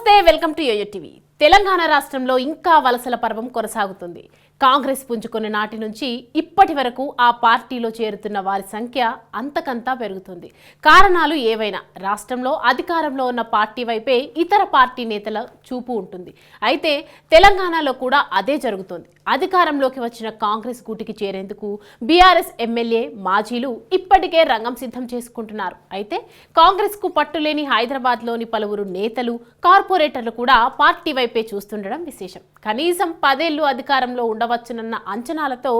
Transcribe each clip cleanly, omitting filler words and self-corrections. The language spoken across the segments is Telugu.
నమస్తే, welcome to Yoyo TV. Telangana రాష్ట్రంలో ఇంకా వలసల పర్వం కొనసాగుతుంది. కాంగ్రెస్ పుంజుకున్న నాటి నుంచి ఇప్పటి వరకు ఆ పార్టీలో చేరుతున్న వారి సంఖ్య అంతకంతా పెరుగుతుంది. కారణాలు ఏవైనా రాష్ట్రంలో అధికారంలో ఉన్న పార్టీ వైపే ఇతర పార్టీ నేతల చూపు ఉంటుంది. అయితే తెలంగాణలో కూడా అదే జరుగుతుంది. అధికారంలోకి వచ్చిన కాంగ్రెస్ గూటికి చేరేందుకు బీఆర్ఎస్ ఎమ్మెల్యే మాజీలు ఇప్పటికే రంగం సిద్ధం చేసుకుంటున్నారు. అయితే కాంగ్రెస్ కు పట్టులేని హైదరాబాద్లోని పలువురు నేతలు, కార్పొరేటర్లు కూడా పార్టీ వైపే చూస్తుండడం విశేషం. కనీసం 10 ఏళ్లు అధికారంలో ఉండవచ్చునన్న అంచనాలతో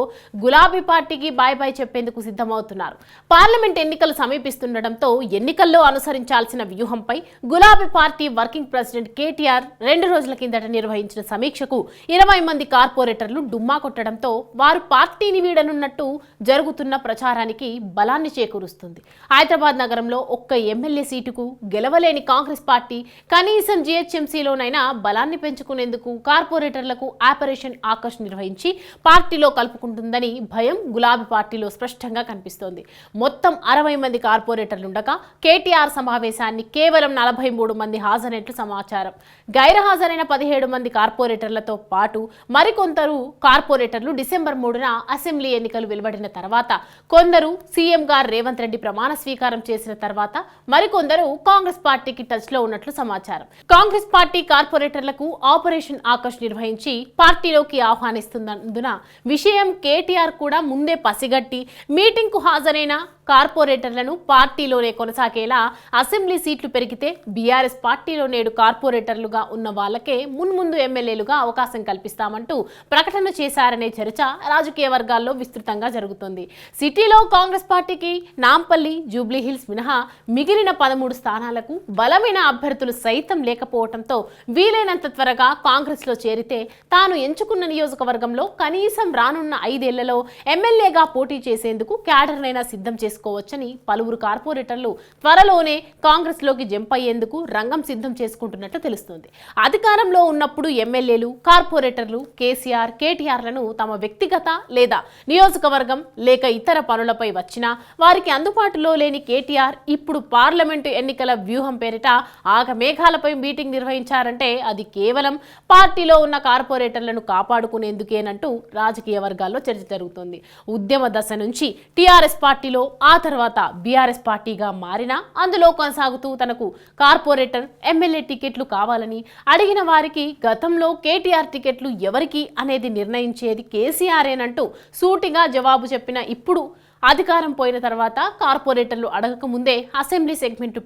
గులాబీ పార్టీకి బాయ్ బాయ్ చెప్పేందుకు సిద్ధమవుతున్నారు. పార్లమెంట్ ఎన్నికలు సమీపిస్తుండటంతో ఎన్నికల్లో అనుసరించాల్సిన వ్యూహంపై గులాబీ పార్టీ వర్కింగ్ ప్రెసిడెంట్ కేటీఆర్ 2 రోజుల కిందట నిర్వహించిన సమీక్షకు 20 మంది కార్పొరేటర్లు డుమ్మా కొట్టడంతో వారు పార్టీని వీడనున్నట్టు జరుగుతున్న ప్రచారానికి బలాన్ని చేకూరుస్తుంది. హైదరాబాద్ నగరంలో ఒక్క ఎమ్మెల్యే సీటుకు గెలవలేని కాంగ్రెస్ పార్టీ కనీసం జీహెచ్ఎంసీలోనైనా బలాన్ని పెంచుకునేందుకు కార్పొరేటర్లకు ఆపరేషన్ ఆకర్ష్ నిర్వహించి పార్టీలో కలుపుకుంటుందని భయం గులాబీ పార్టీలో స్పష్టంగా కనిపిస్తోంది. మొత్తం 60 మంది కార్పొరేటర్లుండగా కేటీఆర్ సమావేశాన్ని కేవలం 43 మంది హాజరైనట్లు సమాచారం. గైర్హాజరైన 17 మంది కార్పొరేటర్లతో పాటు మరికొందరు కార్పొరేటర్లు డిసెంబర్ 3న అసెంబ్లీ ఎన్నికలు వెలువడిన తర్వాత, కొందరు సీఎం గారు రేవంత్ రెడ్డి ప్రమాణ స్వీకారం చేసిన తర్వాత, మరికొందరు కాంగ్రెస్ పార్టీకి టచ్ లో ఉన్నట్లు సమాచారం. కాంగ్రెస్ పార్టీ కార్పొరేటర్లకు ఆపరేషన్ ఆకర్ష్ నిర్వహించి పార్టీలోకి ఆహ్వానిస్తున్నందున విషయం కేటీఆర్ కూడా ముందే పసిగట్టి మీటింగ్ కు హాజరైన కార్పొరేటర్లను పార్టీలోనే కొనసాగేలా అసెంబ్లీ సీట్లు పెరిగితే బీఆర్ఎస్ పార్టీలో నేడు కార్పొరేటర్లుగా ఉన్న వాళ్ళకే మున్ముందు ఎమ్మెల్యేలుగా అవకాశం కల్పిస్తామంటూ ప్రకటన చేశారనే చర్చ రాజకీయ వర్గాల్లో విస్తృతంగా జరుగుతుంది. సిటీలో కాంగ్రెస్ పార్టీకి నాంపల్లి, జూబ్లీహిల్స్ మినహా మిగిలిన 13 స్థానాలకు బలమైన అభ్యర్థులు సైతం లేకపోవడంతో వీలైనంత త్వరగా కాంగ్రెస్ లో చేరితే తాను ఎంచుకున్న నియోజకవర్గంలో కనీసం రానున్న 5 ఏళ్లలో ఎమ్మెల్యేగా పోటీ చేసేందుకు క్యాడర్నైనా సిద్ధం చేసుకోవచ్చని పలువురు కార్పొరేటర్లు త్వరలోనే కాంగ్రెస్ లోకి జంప్ అయ్యేందుకు రంగం సిద్ధం చేసుకుంటున్నట్లు తెలుస్తుంది. అధికారంలో ఉన్నప్పుడు ఎమ్మెల్యేలు, కార్పొరేటర్లు కేసీఆర్, కేటీఆర్లను తమ వ్యక్తిగత లేదా నియోజకవర్గం లేక ఇతర పనులపై వచ్చినా వారికి అందుబాటులో లేని కేటీఆర్ ఇప్పుడు పార్లమెంటు ఎన్నికల వ్యూహం పేరిట ఆగమేఘాలపై మీటింగ్ నిర్వహించారంటే అది కేవలం పార్టీలో ఉన్న కార్పొరేటర్లను కాపాడుకునేందుకేనంటూ రాజకీయ వర్గాల్లో చర్చ జరుగుతుంది. ఉద్యమ దశ నుంచి టీఆర్ఎస్ పార్టీలో, ఆ తర్వాత బీఆర్ఎస్ పార్టీగా మారినా అందులో కొనసాగుతూ తనకు కార్పొరేటర్, ఎమ్మెల్యే టికెట్లు కావాలని అడిగిన వారికి గతంలో కేటీఆర్ టికెట్లు ఎవరికి అనేది నిర్ణయించేది కేసీఆర్ఏనంటూ సూటిగా జవాబు చెప్పిన ఇప్పుడు అధికారం పోయిన తర్వాత కార్పొరేటర్లు అడగక ముందే అసెంబ్లీ సెగ్మెంట్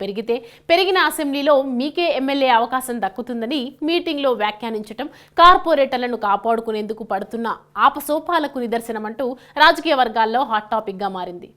పెరిగిన అసెంబ్లీలో మీకే ఎమ్మెల్యే అవకాశం దక్కుతుందని మీటింగ్లో వ్యాఖ్యానించడం కార్పొరేటర్లను కాపాడుకునేందుకు పడుతున్న ఆపసోపాలకు నిదర్శనమంటూ రాజకీయ వర్గాల్లో హాట్ టాపిక్గా మారింది.